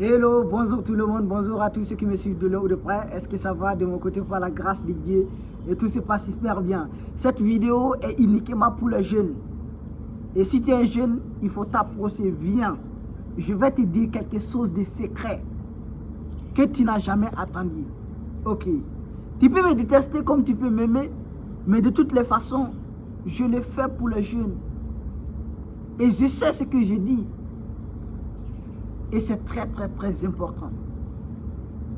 Hello, bonjour tout le monde, bonjour à tous ceux qui me suivent de loin ou de près. Est-ce que ça va de mon côté par la grâce de Dieu et tout se passe super bien. Cette vidéo est uniquement pour les jeunes. Et si tu es un jeune, il faut t'approcher, viens. Je vais te dire quelque chose de secret que tu n'as jamais attendu. Ok. Tu peux me détester comme tu peux m'aimer, mais de toutes les façons, je le fais pour les jeunes. Et je sais ce que je dis. Et c'est très important.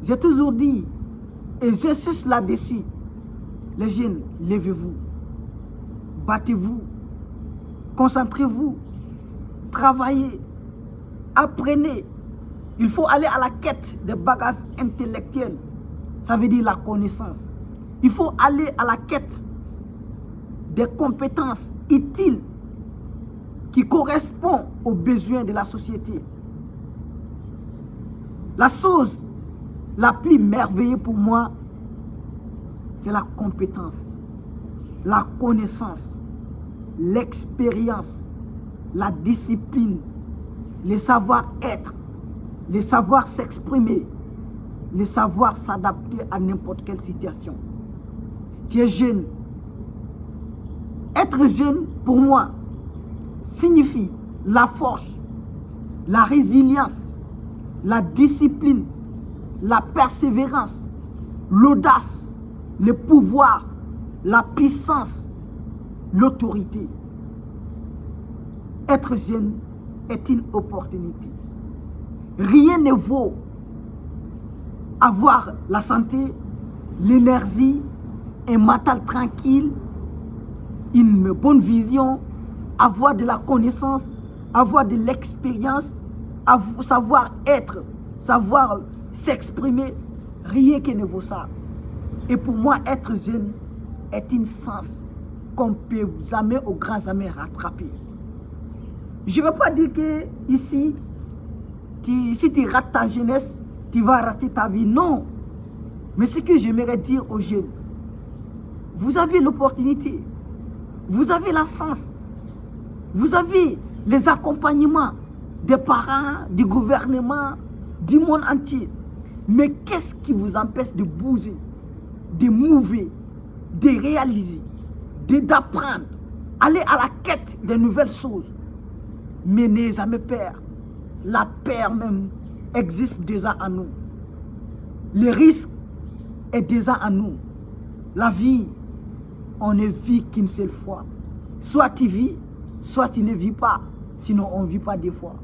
J'ai toujours dit, et j'insiste là-dessus, les jeunes, levez-vous, battez-vous, concentrez-vous, travaillez, apprenez. Il faut aller à la quête des bagages intellectuels. Ça veut dire la connaissance. Il faut aller à la quête des compétences utiles qui correspondent aux besoins de la société. La chose la plus merveilleuse pour moi, c'est la compétence, la connaissance, l'expérience, la discipline, le savoir-être, le savoir s'exprimer, le savoir s'adapter à n'importe quelle situation. Tu es jeune. Être jeune, pour moi, signifie la force, la résilience, la discipline, la persévérance, l'audace, le pouvoir, la puissance, l'autorité. Être jeune est une opportunité. Rien ne vaut avoir la santé, l'énergie, un mental tranquille, une bonne vision, avoir de la connaissance, avoir de l'expérience, savoir être, savoir s'exprimer, rien que ne vaut ça. Et pour moi, être jeune est une sens qu'on peut jamais au grand jamais rattraper. Je ne veux pas dire que ici, si tu rates ta jeunesse, tu vas rater ta vie. Non. Mais ce que j'aimerais dire aux jeunes, vous avez l'opportunité, vous avez la chance, vous avez les accompagnements des parents, du gouvernement, du monde entier. Mais qu'est-ce qui vous empêche de bouger, de mouver, de réaliser, d'apprendre, aller à la quête de nouvelles choses? Mais n'ayez jamais peur. La peur même existe déjà en nous. Le risque est déjà en nous. La vie, on ne vit qu'une seule fois. Soit tu vis, soit tu ne vis pas. Sinon, on ne vit pas deux fois.